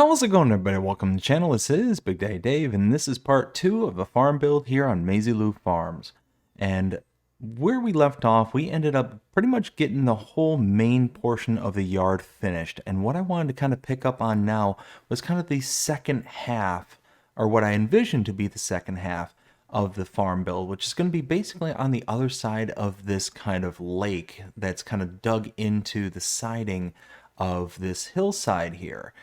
How's it going, everybody? Welcome to the channel. This is Big Daddy Dave, and this is part 2 of a farm build here on Maisy Lou Farms. And where we left off, we ended up pretty much getting the whole main portion of the yard finished. And what I wanted to kind of pick up on now was kind of the second half, or what I envisioned to be the second half of the farm build, which is going to be basically on the other side of this kind of lake that's kind of dug into the siding of this hillside here.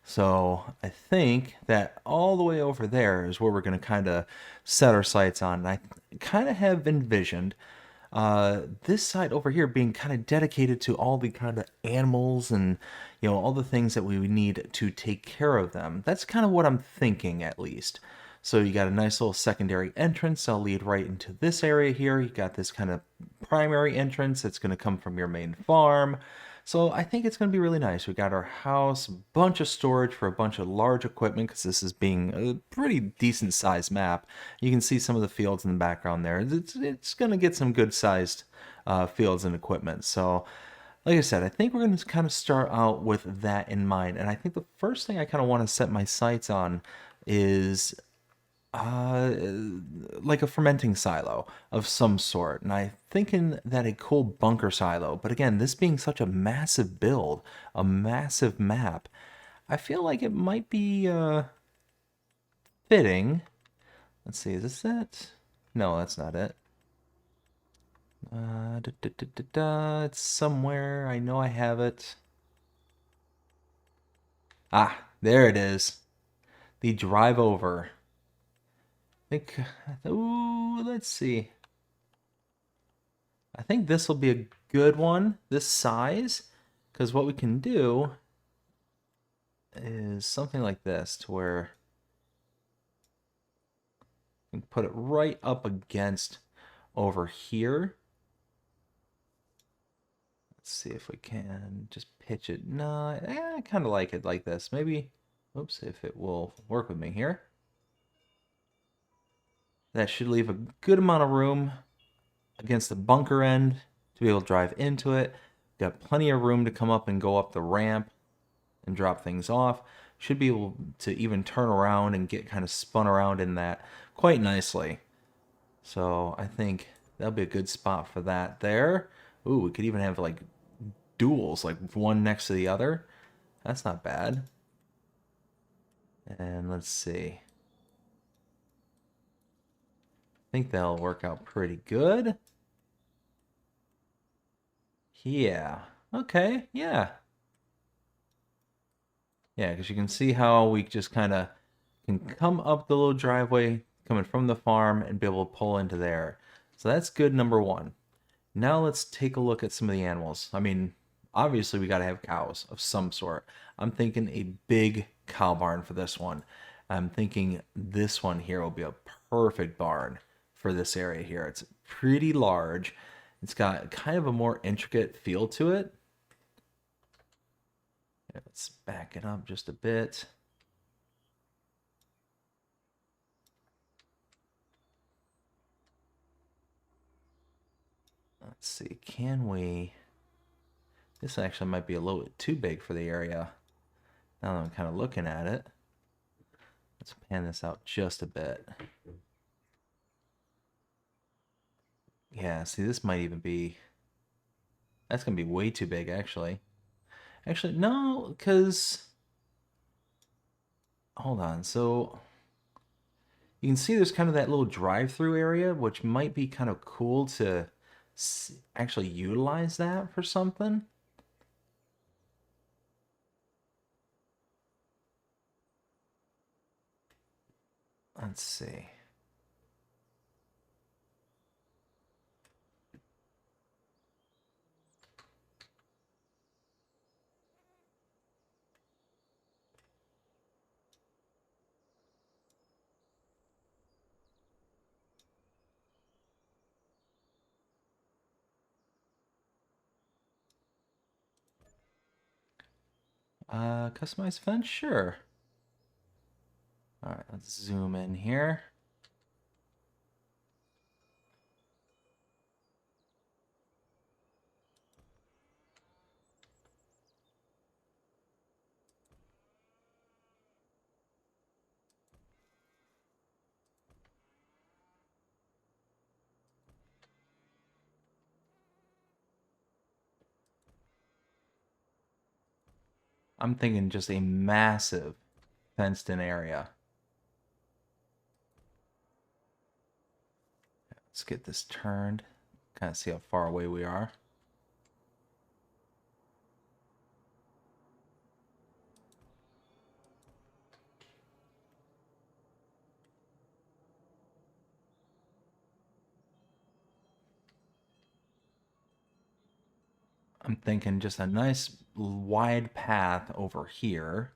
So I think that all the way over there is where we're going to kind of set our sights on. And I kind of have envisioned this side over here being kind of dedicated to all the kind of animals and, you know, all the things that we would need to take care of them. That's kind of what I'm thinking, at least. So you got a nice little secondary entrance that'll lead right into this area here. You got this kind of primary entrance that's going to come from your main farm. So I think it's going to be really nice. We got our house, bunch of storage for a bunch of large equipment because this is being a pretty decent sized map. You can see some of the fields in the background there. It's going to get some good sized fields and equipment. So like I said, I think we're going to kind of start out with that in mind. And I think the first thing I kind of want to set my sights on is uh, like a fermenting silo of some sort. And I'm thinking that a cool bunker silo, but again, this being such a massive build, a massive map, I feel like it might be fitting. Let's see, is this it? No, that's not it. It's somewhere. I know I have it. Ah, there it is. The drive over. I think, ooh, let's see. I think this will be a good one, this size, because what we can do is something like this, to where we can put it right up against over here. Let's see if we can just pitch it. No, I kind of like it like this. Maybe, oops, if it will work with me here. That should leave a good amount of room against the bunker end to be able to drive into it. Got plenty of room to come up and go up the ramp and drop things off. Should be able to even turn around and get kind of spun around in that quite nicely. So I think that'll be a good spot for that there. Ooh, we could even have like duels, like one next to the other. That's not bad. And let's see. I think that'll work out pretty good. Yeah. Okay, yeah. Yeah, because you can see how we just kind of can come up the little driveway coming from the farm and be able to pull into there. So that's good, number one. Now let's take a look at some of the animals. I mean, obviously we got to have cows of some sort. I'm thinking a big cow barn for this one. I'm thinking this one here will be a perfect barn for this area here. It's pretty large. It's got kind of a more intricate feel to it. Let's back it up just a bit. Let's see, can we... This actually might be a little bit too big for the area. Now that I'm kind of looking at it. Let's pan this out just a bit. Yeah, see, this might even be... That's going to be way too big, actually. Actually, no, because... Hold on, so... You can see there's kind of that little drive-through area, which might be kind of cool to actually utilize that for something. Let's see. Customized fence? Sure. Alright, let's zoom in here. I'm thinking just a massive fenced in area. Let's get this turned. Kind of see how far away we are. I'm thinking just a nice wide path over here.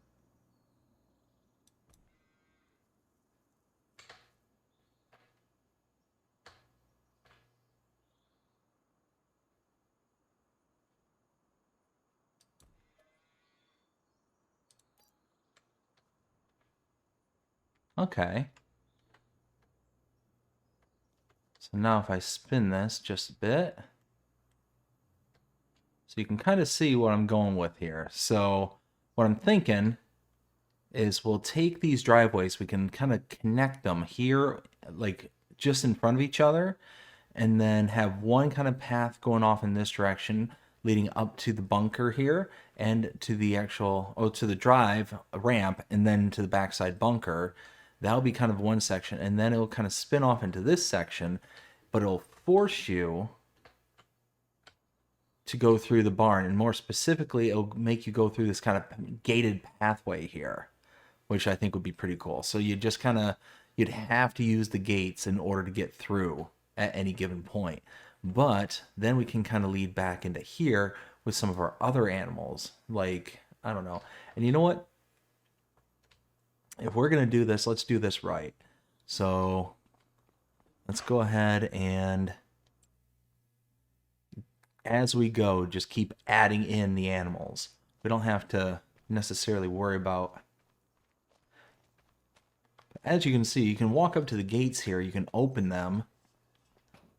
Okay. So now if I spin this just a bit, so you can kind of see what I'm going with here. So what I'm thinking is we'll take these driveways, we can kind of connect them here, like just in front of each other, and then have one kind of path going off in this direction leading up to the bunker here and to the actual, oh, to the drive ramp and then to the backside bunker. That'll be kind of one section, and then it'll kind of spin off into this section, but it'll force you to go through the barn, and more specifically, it'll make you go through this kind of gated pathway here, which I think would be pretty cool. So you just kind of, you'd have to use the gates in order to get through at any given point. But then we can kind of lead back into here with some of our other animals, like, I don't know. And you know what? If we're going to do this, let's do this right. So let's go ahead and as we go, just keep adding in the animals. We don't have to necessarily worry about. As you can see, you can walk up to the gates here. You can open them.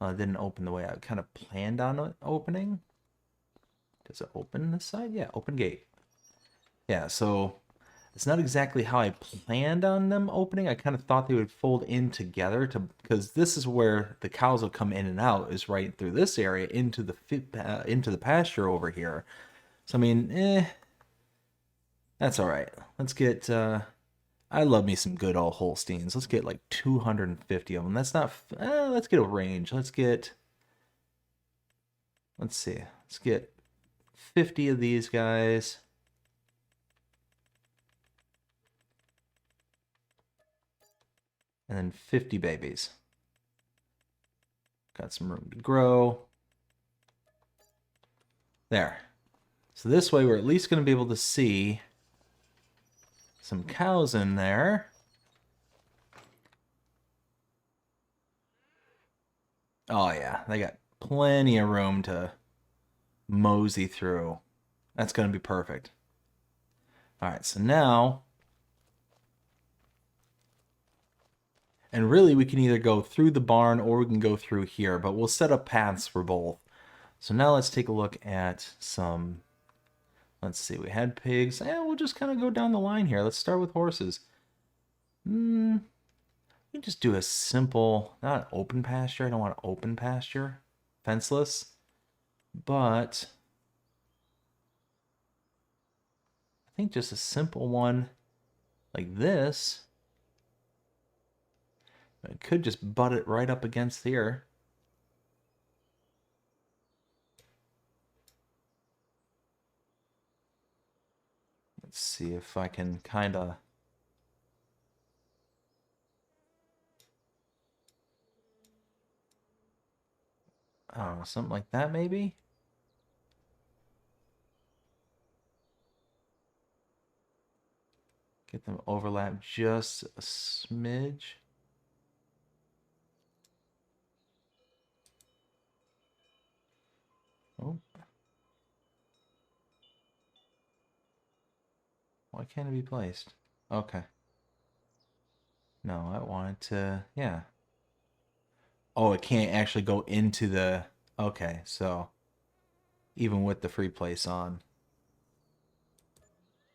It didn't open the way I kind of planned on it opening. Does it open this side? Yeah, open gate. Yeah, so it's not exactly how I planned on them opening. I kind of thought they would fold in together because this is where the cows will come in and out, is right through this area into the pasture over here. So I mean, that's all right. Let's get. I love me some good old Holsteins. Let's get like 250 of them. That's not. Let's get a range. Let's get. Let's see. Let's get 50 of these guys. And then 50 babies. Got some room to grow. There. So this way we're at least going to be able to see some cows in there. Oh yeah, they got plenty of room to mosey through. That's going to be perfect. All right, so now, and really we can either go through the barn or we can go through here, but we'll set up paths for both. So now let's take a look at some, let's see, we had pigs. We'll just kind of go down the line here. Let's start with horses. We can just do a simple, not open pasture. I don't want open pasture, fenceless, but I think just a simple one like this. I could just butt it right up against here. Let's see if I can kind of. I don't know, something like that maybe? Get them overlap just a smidge. Oh. Why can't it be placed? Okay. No, I want it to, yeah. Oh, it can't actually go into the, okay, so even with the free place on.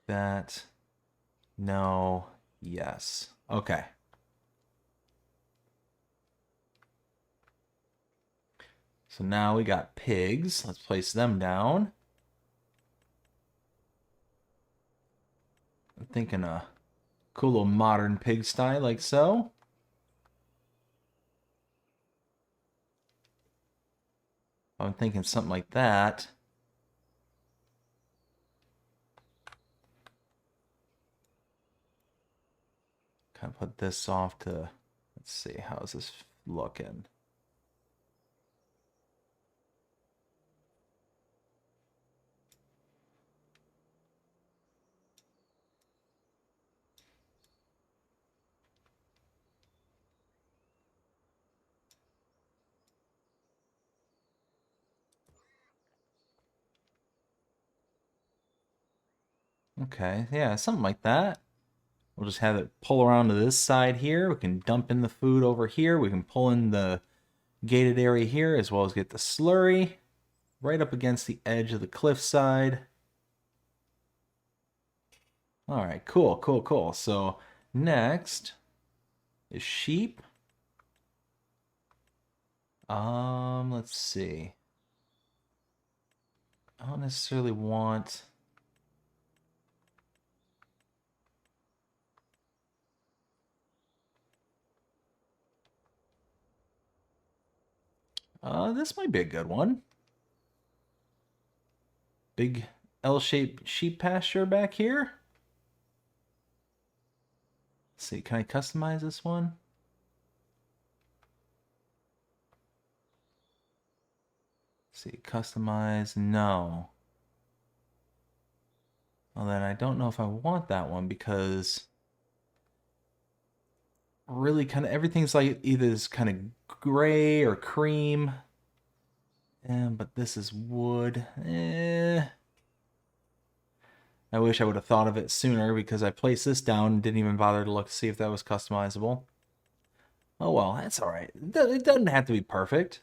That, no, yes. Okay. So now we got pigs. Let's place them down. I'm thinking a cool little modern pigsty like so. I'm thinking something like that. Kind of put this off to, let's see, how's this looking? Okay, yeah, something like that. We'll just have it pull around to this side here. We can dump in the food over here. We can pull in the gated area here, as well as get the slurry right up against the edge of the cliffside. All right, cool, cool, cool. So next is sheep. Let's see. I don't necessarily want. This might be a good one. Big L-shaped sheep pasture back here. Let's see, can I customize this one? Let's see, customize, no. Well, then I don't know if I want that one because really kind of everything's like either this kind of gray or cream. But this is wood. I wish I would have thought of it sooner because I placed this down and didn't even bother to look to see if that was customizable. Oh well, that's alright. It doesn't have to be perfect.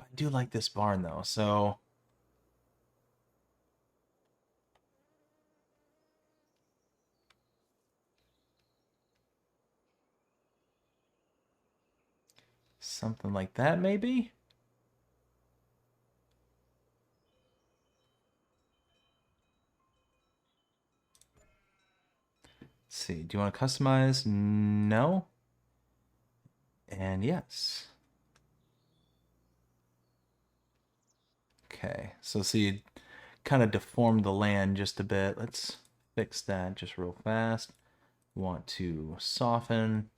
I do like this barn though, so something like that maybe? Let's see, do you want to customize? No. And yes. Okay, so see, kind of deformed the land just a bit. Let's fix that just real fast. Want to soften.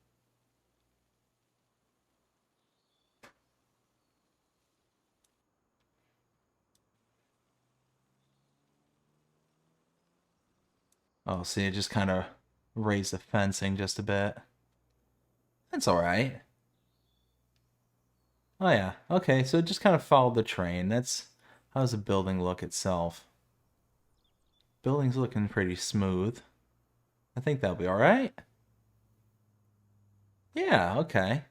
Oh, see, it just kind of raised the fencing just a bit. That's all right. Oh yeah, okay, so it just kind of followed the train. That's how does the building look itself? Building's looking pretty smooth. I think that'll be all right. Yeah, okay.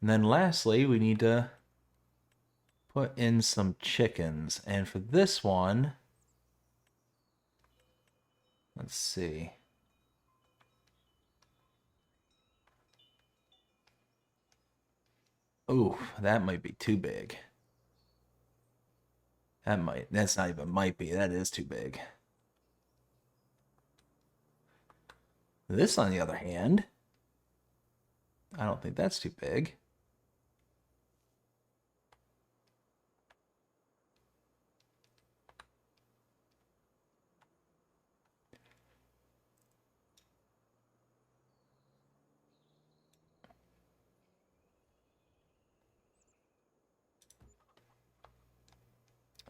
And then lastly, we need to put in some chickens. And for this one, let's see. Ooh, that might be too big. That's not even might be, that is too big. This, on the other hand, I don't think that's too big.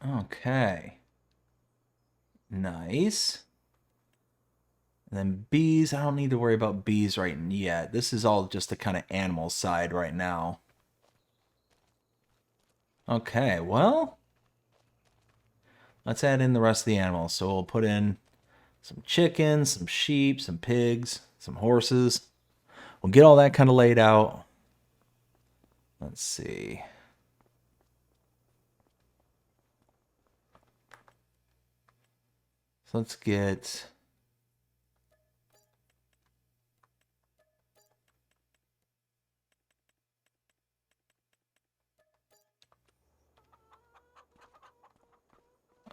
Okay. Nice. And then bees, I don't need to worry about bees right yet. This is all just the kind of animal side right now. Okay, well, let's add in the rest of the animals. So we'll put in some chickens, some sheep, some pigs, some horses. We'll get all that kind of laid out. Let's see. So let's get...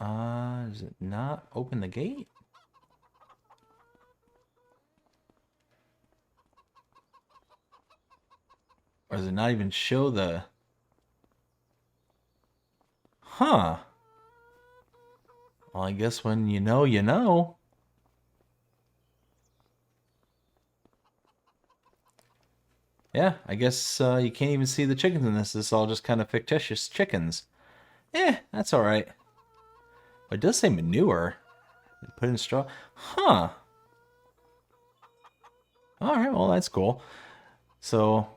Does it not open the gate? Or does it not even show the... Huh. Well, I guess when you know, you know. Yeah, I guess you can't even see the chickens in this. This is all just kind of fictitious chickens. That's alright. But it does say manure. Put in straw. Huh. Alright, well, that's cool. So,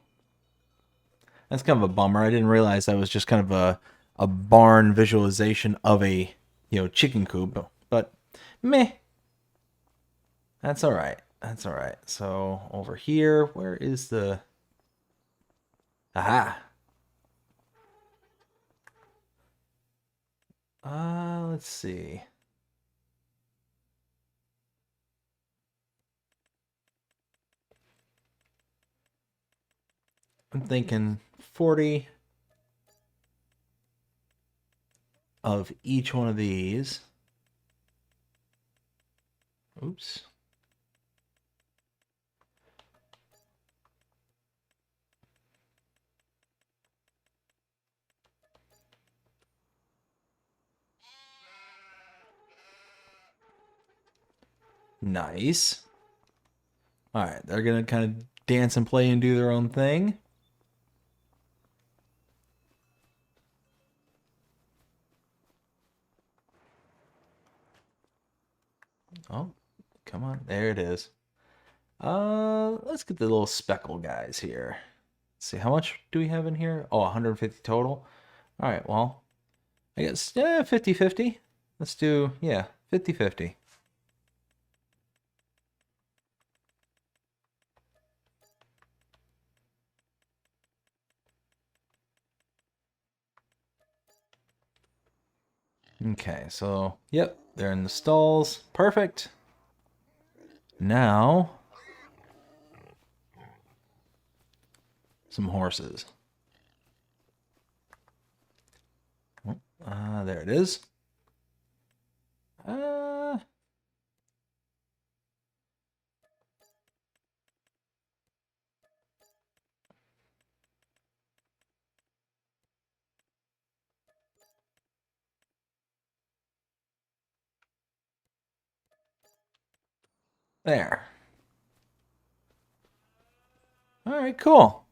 that's kind of a bummer. I didn't realize that was just kind of a barn visualization of a, chicken coop. But, meh. That's alright. That's alright. So, over here, where is the... Aha! Let's see. I'm thinking 40 of each one of these. Oops. Nice. All right, they're going to kind of dance and play and do their own thing. Oh, come on. There it is. Let's get the little speckle guys here. Let's see, how much do we have in here? Oh, 150 total. All right, well, I guess 50-50. Let's do, yeah, 50-50. Okay, so, yep, they're in the stalls. Perfect. Now, some horses. There it is. Uh, there. All right, cool.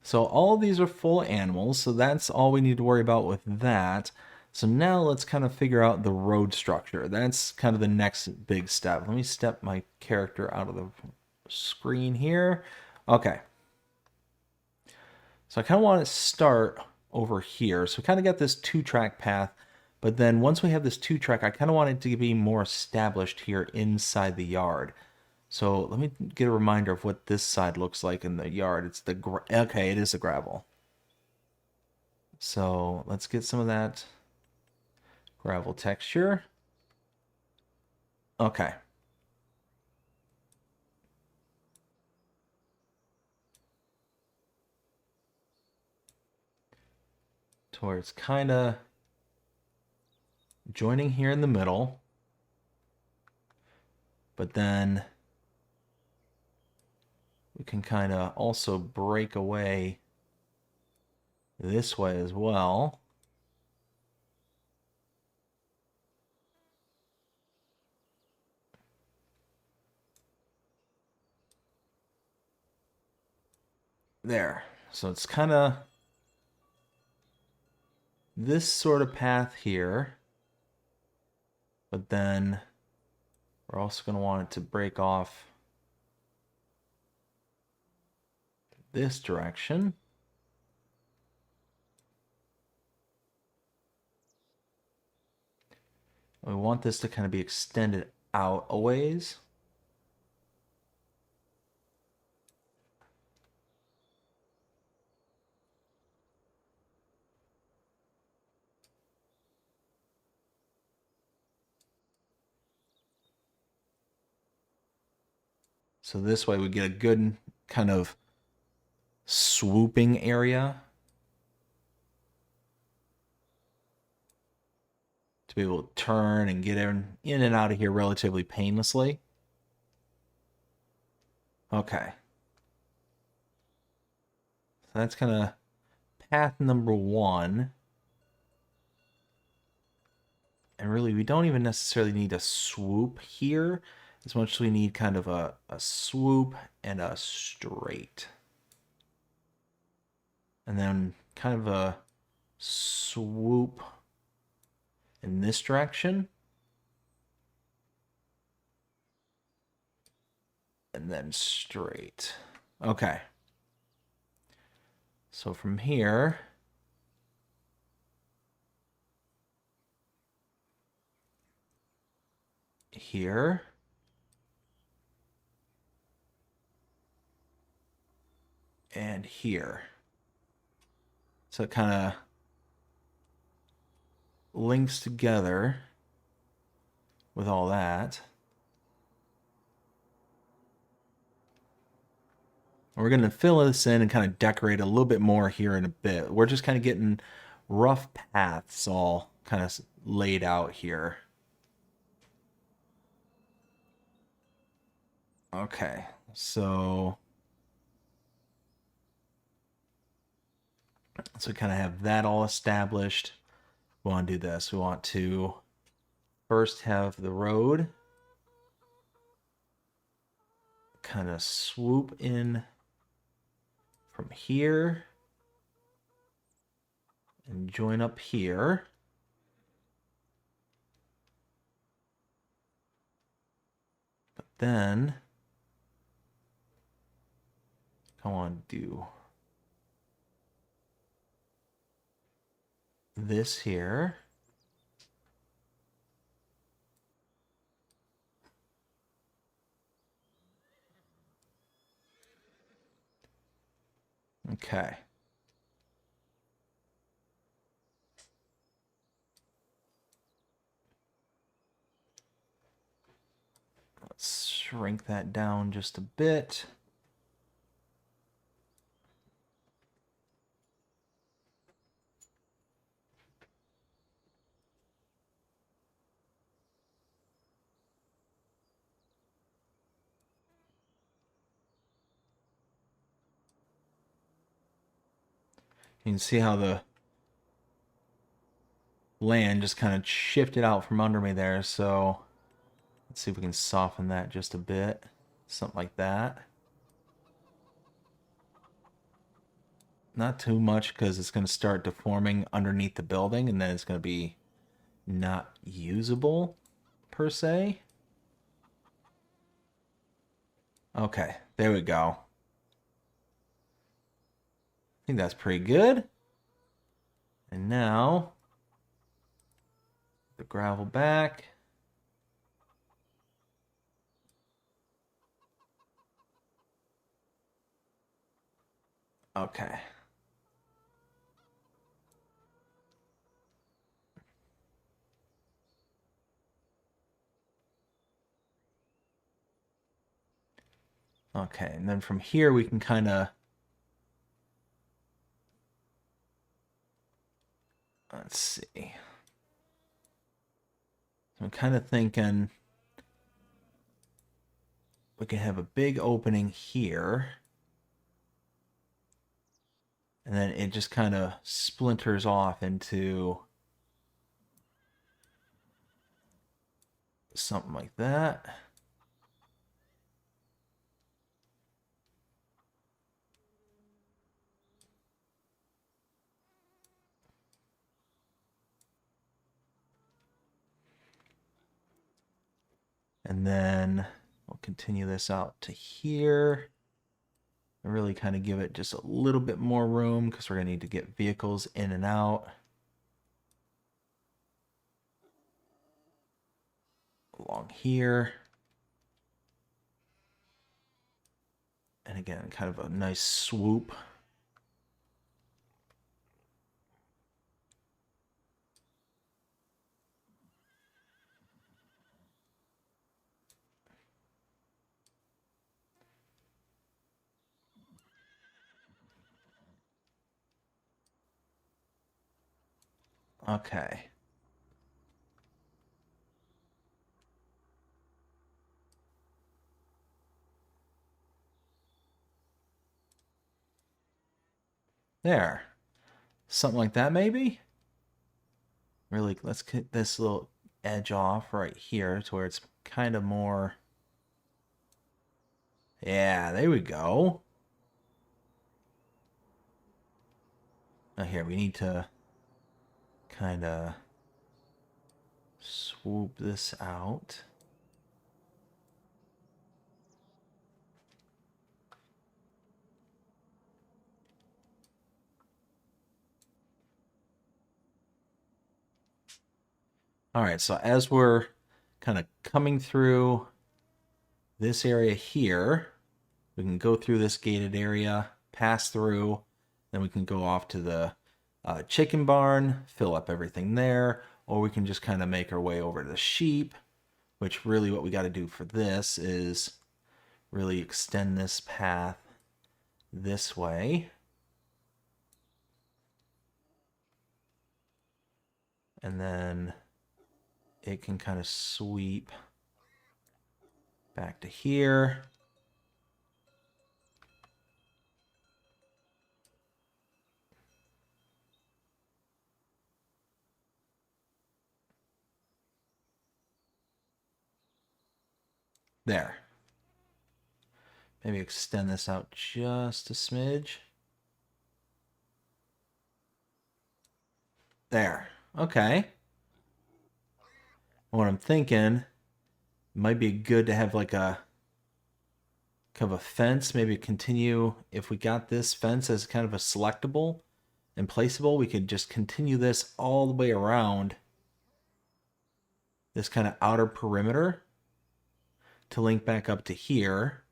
So all of these are full animals, so that's all we need to worry about with that. So now let's kind of figure out the road structure. That's kind of the next big step. Let me step my character out of the screen here. Okay. So I kind of want to start over here. So we kind of got this two-track path, but then once we have this two-track, I kind of want it to be more established here inside the yard. So let me get a reminder of what this side looks like in the yard. It's the okay, it is the gravel. So let's get some of that gravel texture. Okay. To where it's kind of joining here in the middle. But then we can kind of also break away this way as well. There. So it's kind of this sort of path here. But then we're also going to want it to break off this direction. We want this to kind of be extended out a ways. So this way we get a good kind of swooping area. to be able to turn and get in and out of here relatively painlessly. Okay. So that's kind of path number one. And really, we don't even necessarily need a swoop here, as much as we need kind of a swoop and a straight. And then kind of a swoop in this direction. And then straight. Okay. So from here, here, and here. So it kind of links together with all that. We're going to fill this in and kind of decorate a little bit more here in a bit. We're just kind of getting rough paths all kind of laid out here. Okay, so we kind of have that all established. We want to do this. We want to first have the road kind of swoop in from here and join up here. But then I want to do this here. Okay. Let's shrink that down just a bit. You can see how the land just kind of shifted out from under me there, so let's see if we can soften that just a bit. Something like that. Not too much because it's going to start deforming underneath the building and then it's going to be not usable per se. Okay, there we go. I think that's pretty good. And now the gravel back. Okay. Okay, and then from here we can kind of, let's see. I'm kind of thinking we can have a big opening here. And then it just kind of splinters off into something like that. And then we'll continue this out to here. And really kind of give it just a little bit more room because we're going to need to get vehicles in and out. Along here. And again, kind of a nice swoop. Okay. There. Something like that, maybe? Really, let's get this little edge off right here to where it's kind of more... Yeah, there we go. Now here, we need to kind of swoop this out. All right, so as we're kind of coming through this area here, we can go through this gated area, pass through, then we can go off to the chicken barn, fill up everything there, or we can just kind of make our way over to the sheep, which really what we got to do for this is really extend this path this way. And then it can kind of sweep back to here. There. Maybe extend this out just a smidge. There. Okay. What I'm thinking, might be good to have like a kind of a fence, maybe continue, if we got this fence as kind of a selectable and placeable, we could just continue this all the way around this kind of outer perimeter to link back up to here.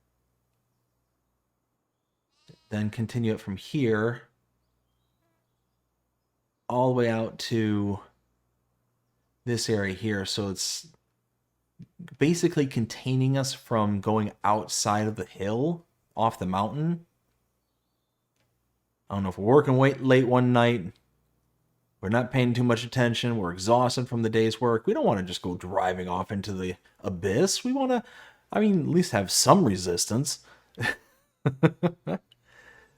Then continue it from here all the way out to this area here. So it's basically containing us from going outside of the hill off the mountain. I don't know if we're working late one night, we're not paying too much attention, we're exhausted from the day's work. We don't want to just go driving off into the abyss. We want to, I mean, at least have some resistance.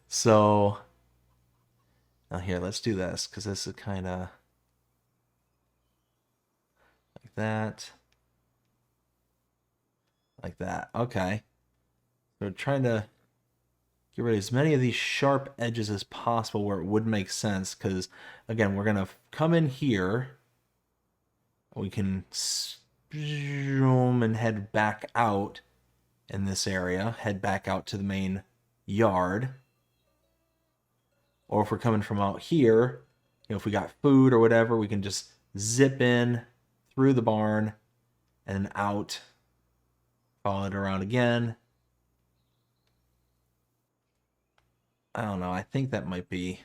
So now here, let's do this, because this is kind of like that. Like that. Okay. So trying to get rid of as many of these sharp edges as possible where it would make sense, because again, we're going to come in here. We can zoom and head back out in this area, head back out to the main yard. Or if we're coming from out here, you know, if we got food or whatever, we can just zip in through the barn and then out, follow it around again. I don't know. I think that might be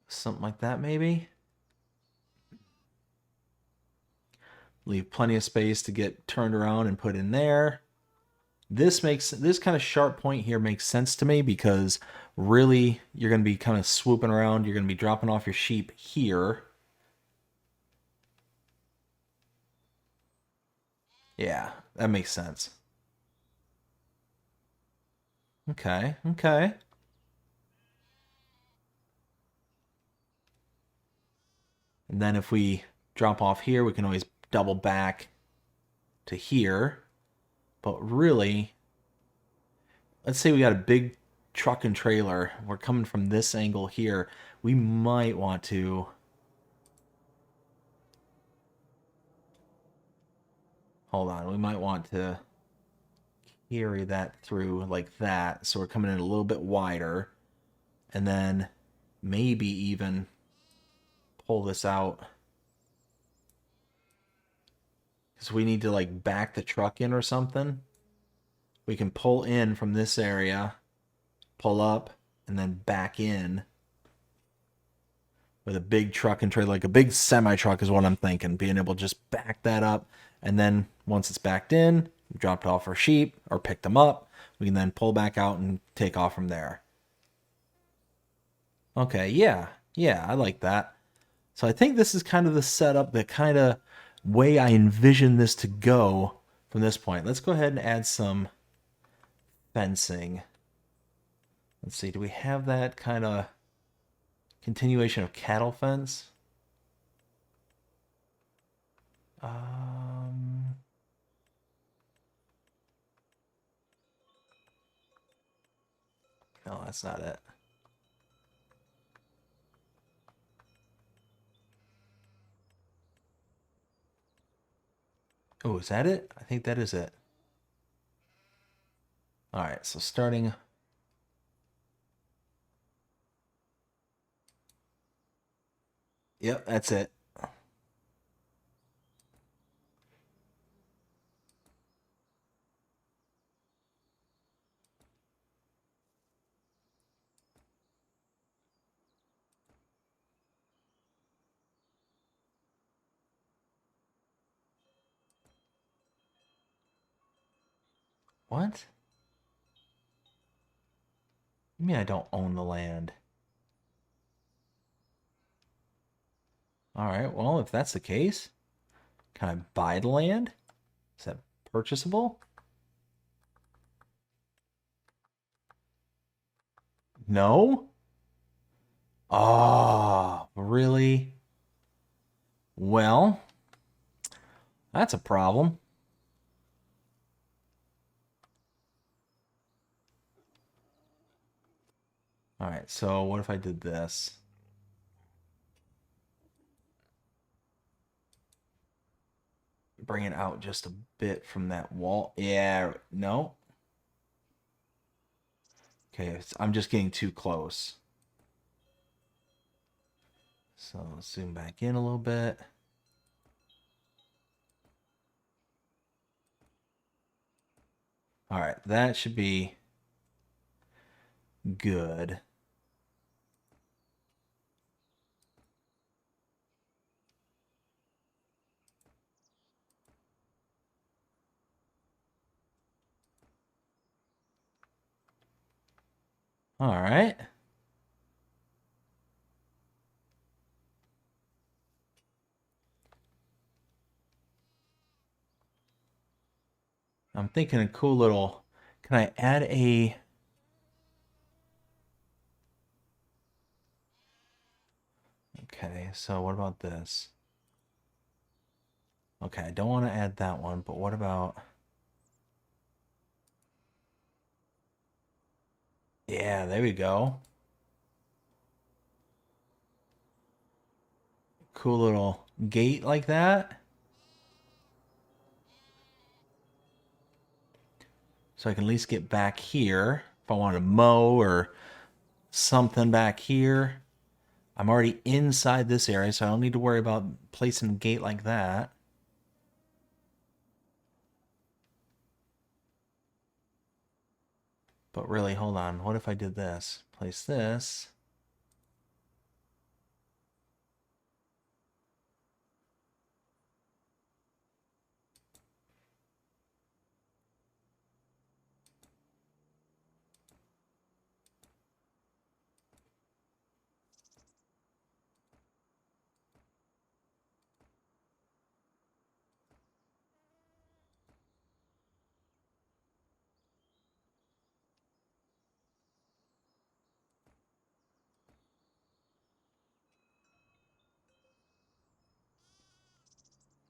something like that, maybe. Leave plenty of space to get turned around and put in there. This kind of sharp point here makes sense to me, because really you're going to be kind of swooping around. You're going to be dropping off your sheep here. Yeah, that makes sense. Okay, okay. And then if we drop off here, we can always double back to here. But really, let's say we got a big truck and trailer. We're coming from this angle here. We might want to... Hold on. We might want to carry that through like that. So we're coming in a little bit wider. And then maybe even pull this out. Because we need to like back the truck in or something. We can pull in from this area, pull up, and then back in with a big truck and trailer, like a big semi-truck is what I'm thinking. Being able to just back that up, and then once it's backed in, we dropped off our sheep or picked them up, we can then pull back out and take off from there. Okay, yeah, I like that. So I think this is kind of the setup, the kind of way I envision this to go from this point. Let's go ahead and add some fencing. Let's see, do we have that kind of continuation of cattle fence? Um, no, that's not it. Oh, is that it? I think that is it. All right, so starting. Yep, that's it. What? You mean I don't own the land? All right, well, if that's the case, can I buy the land? Is that purchasable? No? Oh, really? Well, that's a problem. All right, so what if I did this? Bring it out just a bit from that wall. Yeah, no. Okay, I'm just getting too close. So let's zoom back in a little bit. All right, that should be good. All right. I'm thinking a cool little. Can I add a. Okay, so what about this? Okay, I don't want to add that one, but what about. Yeah, there we go. Cool little gate like that. So I can at least get back here if I want to mow or something back here. I'm already inside this area, so I don't need to worry about placing a gate like that. But really, hold on. What if I did this? Place this.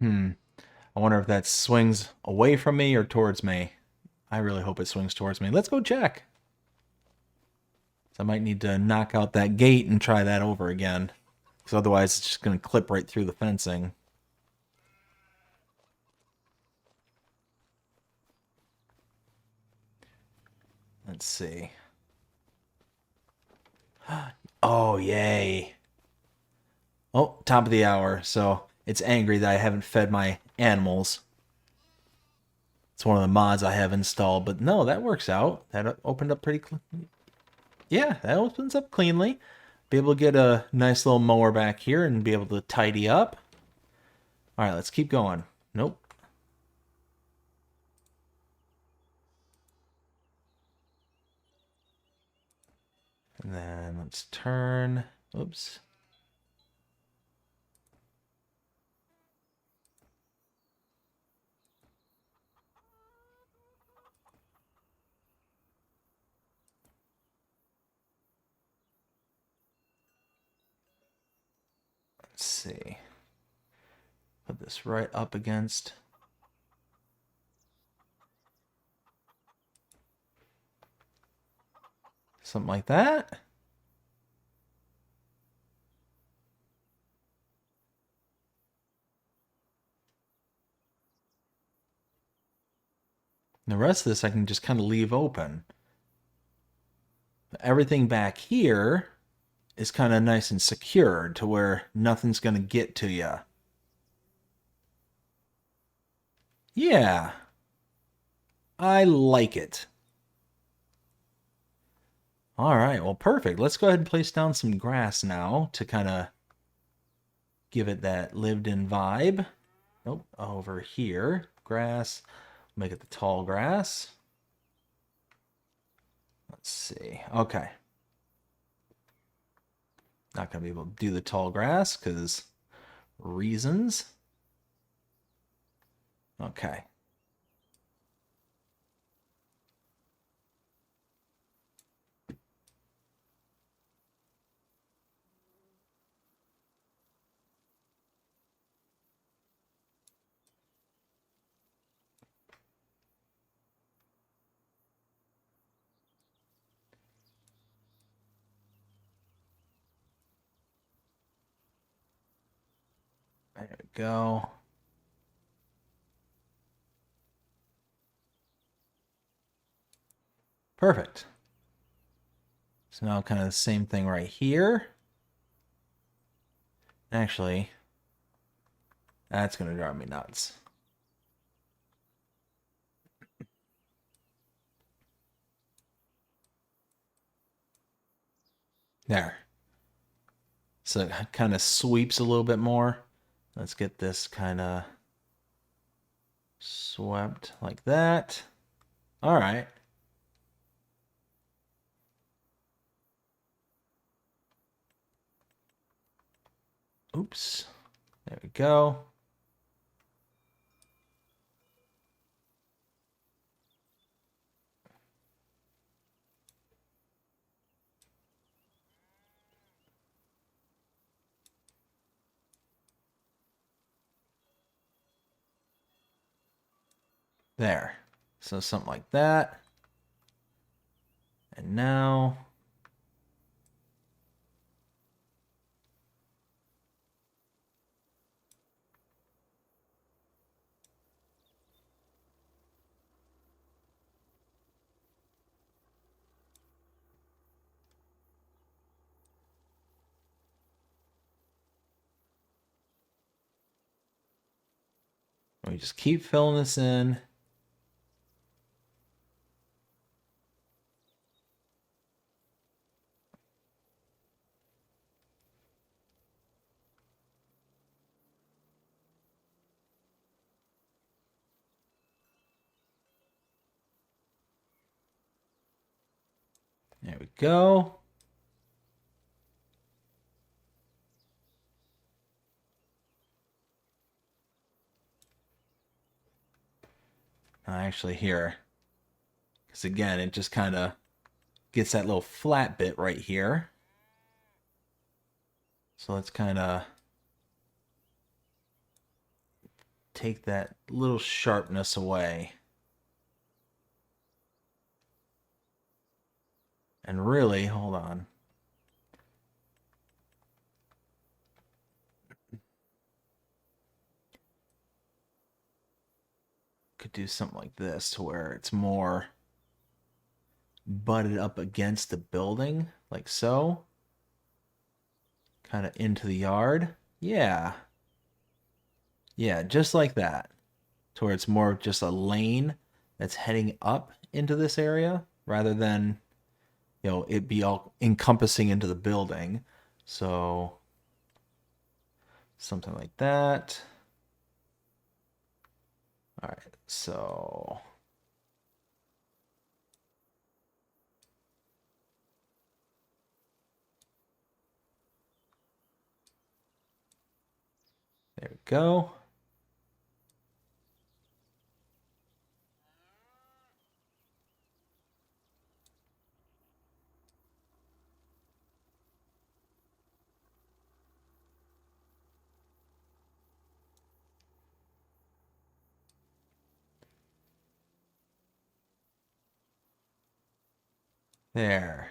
Hmm. I wonder if that swings away from me or towards me. I really hope it swings towards me. Let's go check. So I might need to knock out that gate and try that over again. Because otherwise it's just going to clip right through the fencing. Let's see. Oh, yay. Oh, top of the hour. So it's angry that I haven't fed my animals. It's one of the mods I have installed. But no, that works out. That opened up pretty clean. Yeah, that opens up cleanly. Be able to get a nice little mower back here and be able to tidy up. All right, let's keep going. Nope. And then let's turn. Oops. Let's see. Put this right up against. Something like that. And the rest of this I can just kind of leave open. Everything back here is kind of nice and secured to where nothing's going to get to you. Yeah, I like it. All right, well, perfect. Let's go ahead and place down some grass now to kind of give it that lived-in vibe. Nope, over here, grass. Make it the tall grass. Let's see. Okay. Not going to be able to do the tall grass because reasons. Okay. There we go. Perfect. So now kind of the same thing right here. Actually, that's going to drive me nuts. There. So it kind of sweeps a little bit more. Let's get this kind of swept like that. All right. Oops. There we go. There. So something like that. And now we just keep filling this in. There we go. Actually here, because again, it just kind of gets that little flat bit right here. So let's kind of take that little sharpness away. And really, hold on. Could do something like this to where it's more butted up against the building, like so. Kind of into the yard. Yeah. Yeah, just like that. To where it's more just a lane that's heading up into this area rather than, it be all encompassing into the building. So something like that. All right, so there we go. There.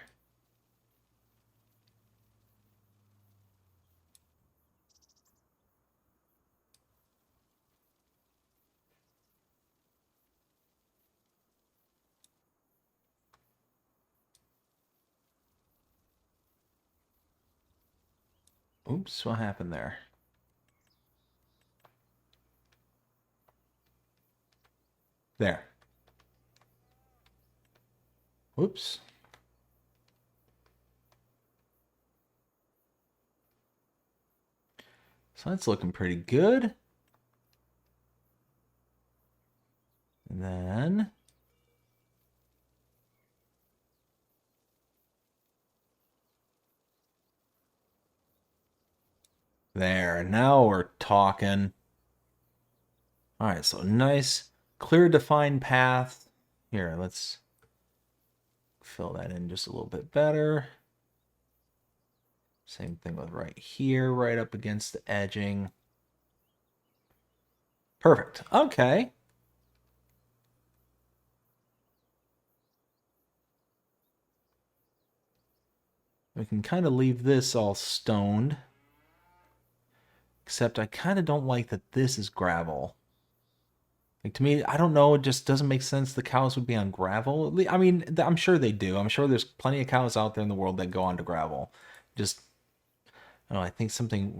Oops, what happened there? There. Whoops. So that's looking pretty good. And then there. Now we're talking. All right, so nice, clear, defined path. Here, let's fill that in just a little bit better. Same thing with right here, right up against the edging. Perfect. Okay. We can kind of leave this all stoned. Except I kind of don't like that this is gravel. Like, to me, I don't know, it just doesn't make sense the cows would be on gravel. I mean, I'm sure they do. I'm sure there's plenty of cows out there in the world that go onto gravel. Just, I don't know,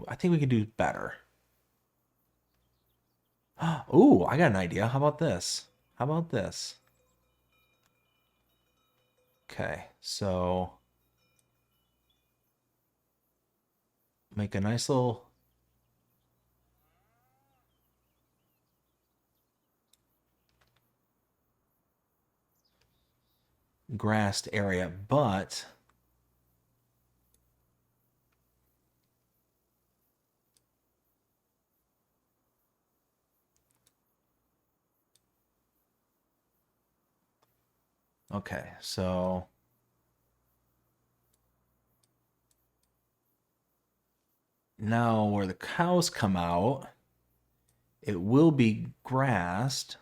I think we could do better. Ooh, I got an idea. How about this? How about this? Okay, so make a nice little grassed area, but okay, so now where the cows come out, it will be grassed.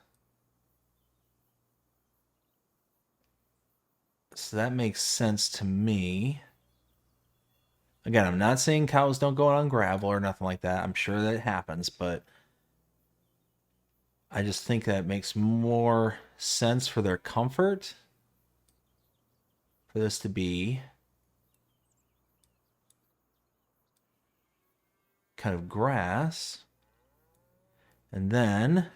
So that makes sense to me. Again, I'm not saying cows don't go on gravel or nothing like that. I'm sure that happens, but I just think that makes more sense for their comfort for this to be kind of grass. And then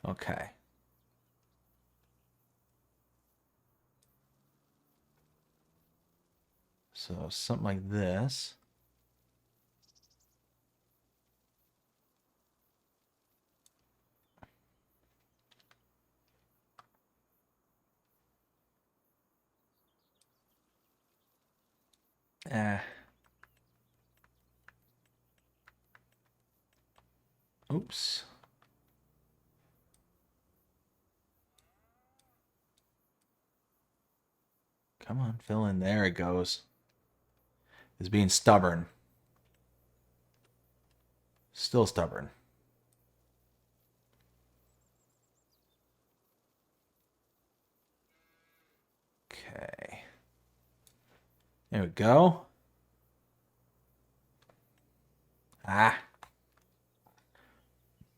okay. So something like this. Eh. Oops. Come on, fill in. There it goes. It's being stubborn. Still stubborn. Okay. There we go. Ah.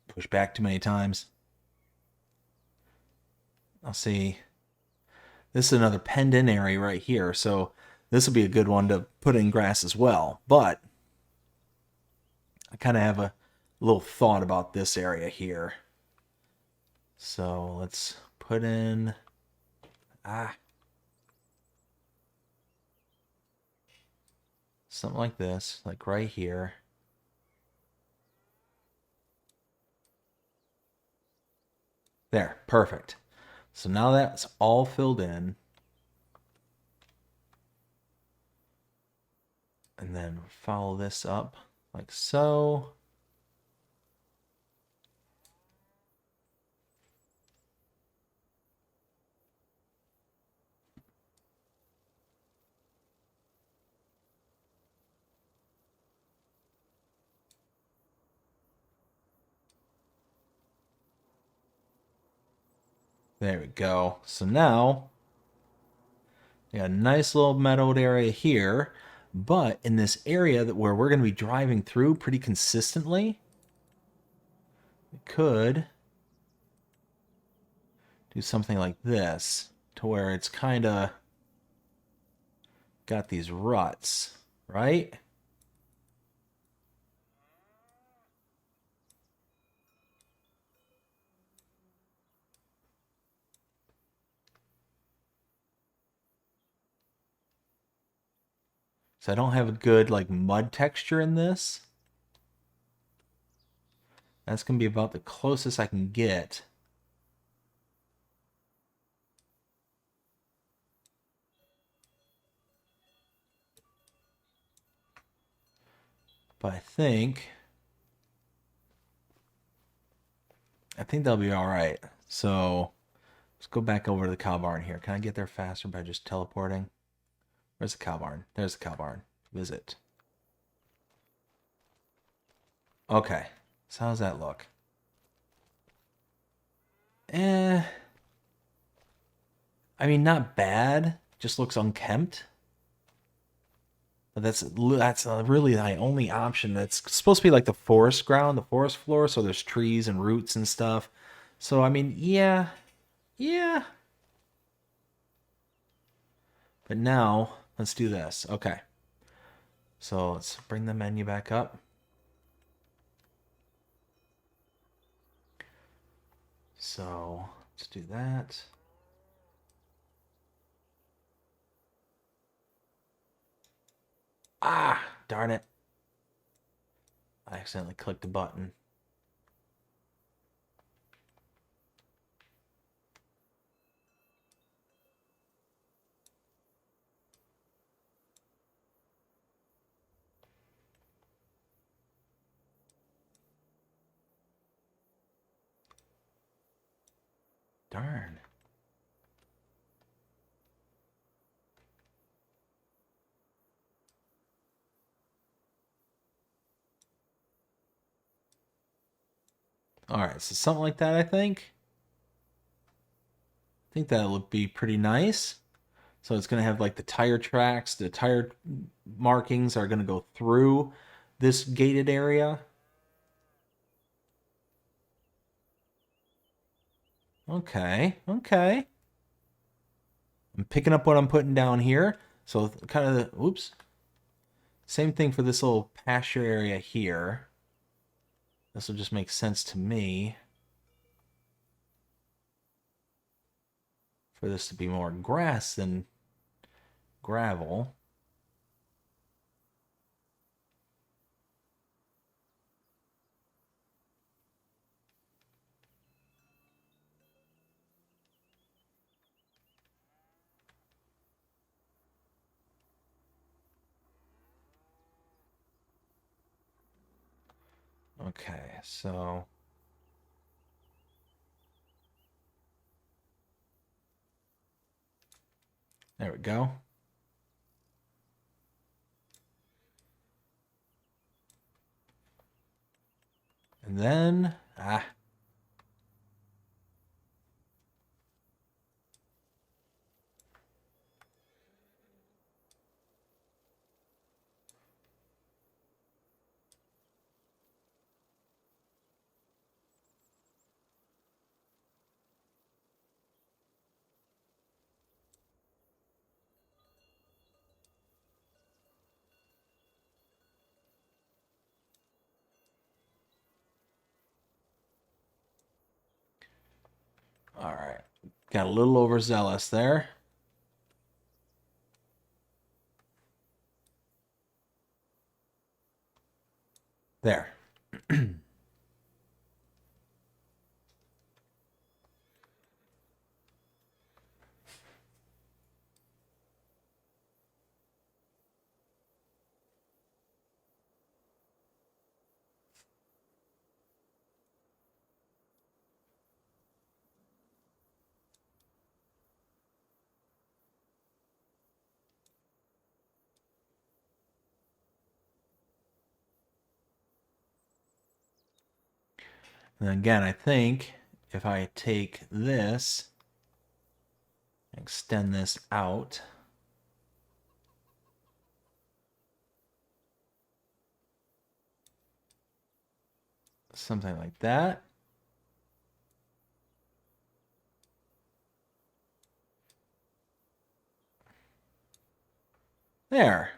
Push back too many times. I'll see. This is another penned in area right here, so this will be a good one to put in grass as well. But I kind of have a little thought about this area here. So let's put in something like this, like right here. There, perfect. So now that's all filled in. And then follow this up like so. There we go. So now we got a nice little meadowed area here, but in this area that where we're going to be driving through pretty consistently, we could do something like this to where it's kind of got these ruts, right? So I don't have a good like mud texture in this. That's going to be about the closest I can get. But I think that'll be all right. So let's go back over to the cow barn here. Can I get there faster by just teleporting? Where's the cow barn? There's the cow barn. Visit. Okay. So how's that look? Eh. I mean, not bad. Just looks unkempt. But that's really the only option. That's supposed to be like the forest ground, the forest floor, so there's trees and roots and stuff. So I mean, yeah, yeah. But now let's do this. Okay. So let's bring the menu back up. So let's do that. Ah, darn it. I accidentally clicked the button. Darn. All right, so something like that, I think. I think that would be pretty nice. So it's going to have like the tire tracks, the tire markings are going to go through this gated area. Okay, okay. I'm picking up what I'm putting down here. So kind of, oops. Same thing for this little pasture area here. This will just make sense to me for this to be more grass than gravel. Okay, so there we go. And then, all right. Got a little overzealous there. There. And again, I think if I take this Extend this out. Something like that. There.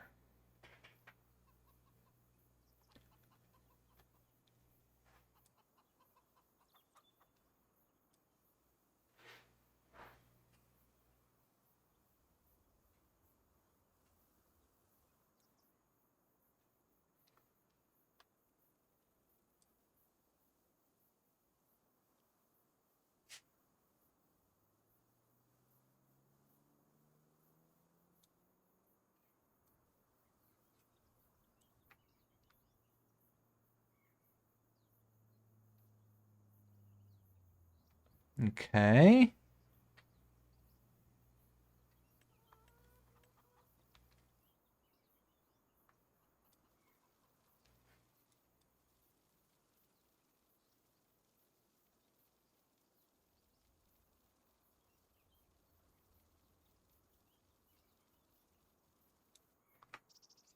Okay.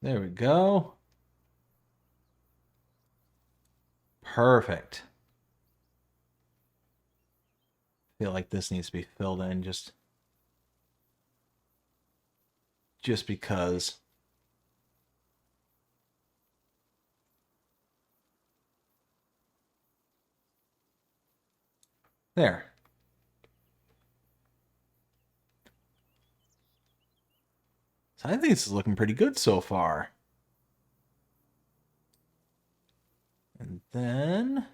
There we go. Perfect. Feel like this needs to be filled in just because. There. So I think this is looking pretty good so far. And then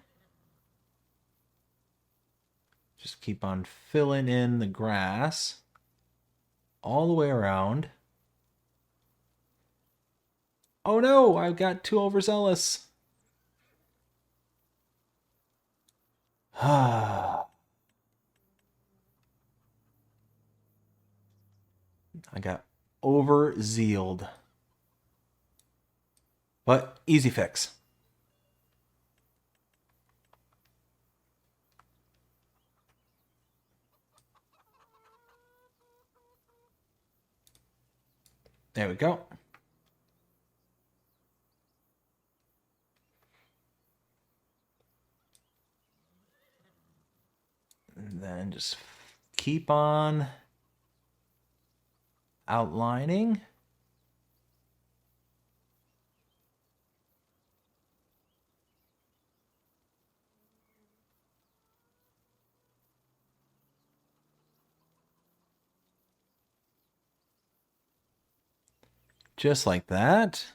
just keep on filling in the grass all the way around. Oh no, I got too overzealous. I got overzealed. But easy fix. There we go. And then just keep on outlining. Just like that.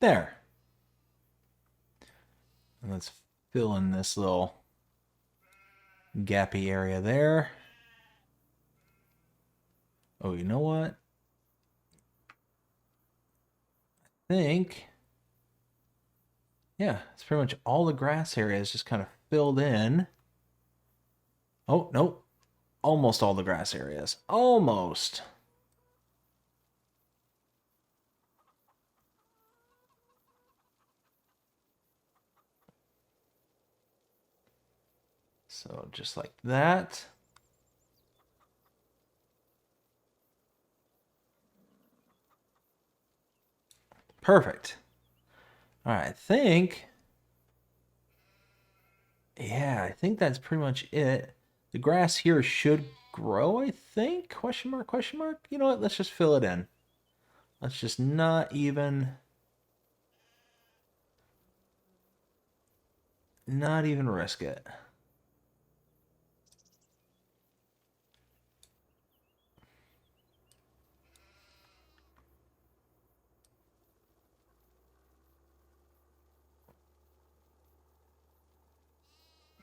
There. And let's fill in this little gappy area there. Oh, you know what? I think, yeah, it's pretty much all the grass area is just kind of filled in. Oh, nope. Almost all the grass areas. Almost. So just like that. Perfect. All right, I think, yeah, I think that's pretty much it. The grass here should grow, I think? Question mark, question mark? You know what? Let's just fill it in. Let's just not even risk it.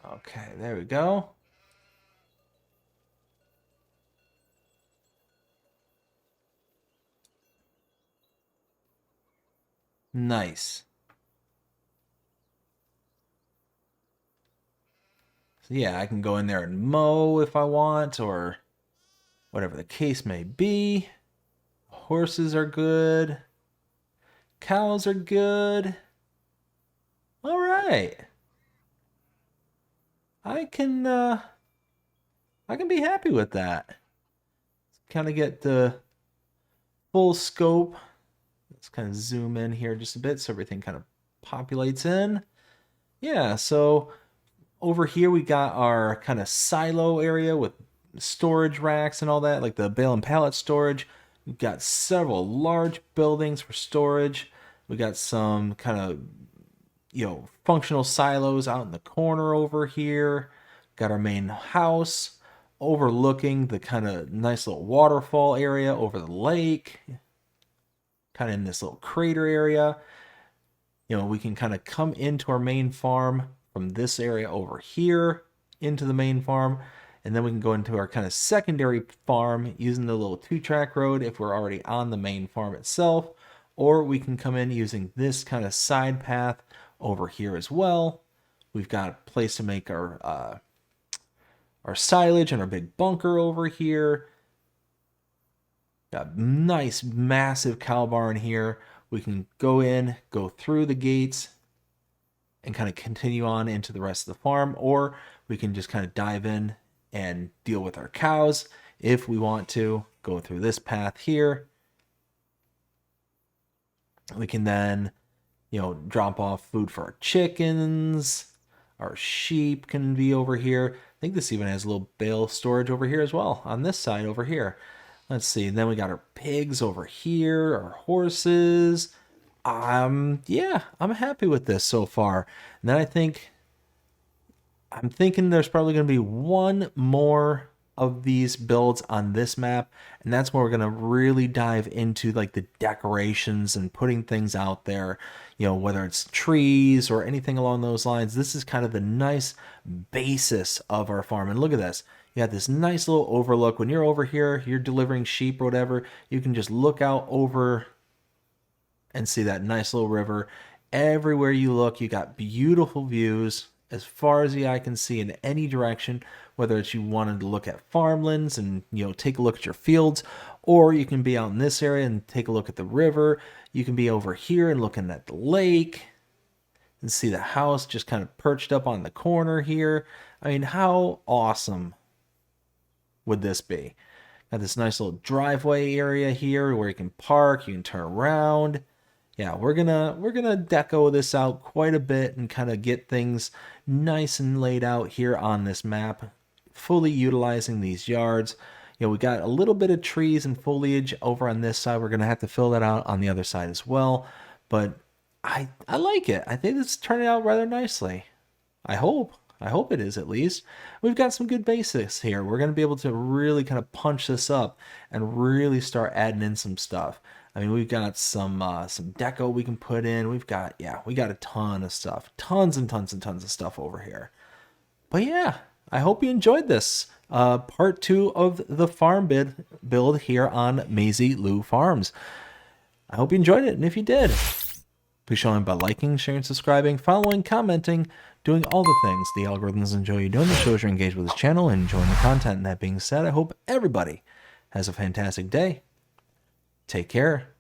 Okay, there we go. Nice. So yeah, I can go in there and mow if I want, or whatever the case may be. Horses are good. Cows are good. All right. I can I can be happy with that. Kind of get the full scope. Let's kind of zoom in here just a bit so everything kind of populates in. Yeah, so over here we got our kind of silo area with storage racks and all that, like the bale and pallet storage. We've got several large buildings for storage. We got some kind of, functional silos out in the corner over here. Got our main house overlooking the kind of nice little waterfall area over the lake, kind of in this little crater area. We can kind of come into our main farm from this area over here into the main farm, and then we can go into our kind of secondary farm using the little 2-track road if we're already on the main farm itself, or we can come in using this kind of side path over here as well. We've got a place to make our silage and our big bunker over here. Got nice massive cow barn here. We can go in, go through the gates, and kind of continue on into the rest of the farm, or we can just kind of dive in and deal with our cows if we want to go through this path here. We can then, drop off food for our chickens. Our sheep can be over here. I think this even has a little bale storage over here as well on this side over here. Let's see. And then we got our pigs over here, our horses. Yeah, I'm happy with this so far. And then I'm thinking there's probably going to be one more of these builds on this map, and that's where we're going to really dive into like the decorations and putting things out there, whether it's trees or anything along those lines. This is kind of the nice basis of our farm. And look at this. You got this nice little overlook. When you're over here, you're delivering sheep or whatever, you can just look out over and see that nice little river. Everywhere you look, you got beautiful views as far as the eye can see in any direction, whether it's you wanted to look at farmlands and, take a look at your fields, or you can be out in this area and take a look at the river. You can be over here and looking at the lake and see the house just kind of perched up on the corner here. I mean, how awesome would this be? Got this nice little driveway area here where you can park, you can turn around. Yeah, we're gonna deco this out quite a bit and kind of get things nice and laid out here on this map, fully utilizing these yards. We got a little bit of trees and foliage over on this side. We're gonna have to fill that out on the other side as well. But I like it. I think it's turning out rather nicely. I hope it is, at least. We've got some good basics here. We're going to be able to really kind of punch this up and really start adding in some stuff. I mean, we've got some deco we can put in. We got a ton of stuff. Tons and tons and tons of stuff over here. But yeah, I hope you enjoyed this. Part 2 of the farm build here on Maisy Lou Farms. I hope you enjoyed it, and if you did, please show them by liking, sharing, subscribing, following, commenting, doing all the things the algorithms enjoy you doing. The shows you're engaged with this channel and enjoying the content. And that being said, I hope everybody has a fantastic day. Take care.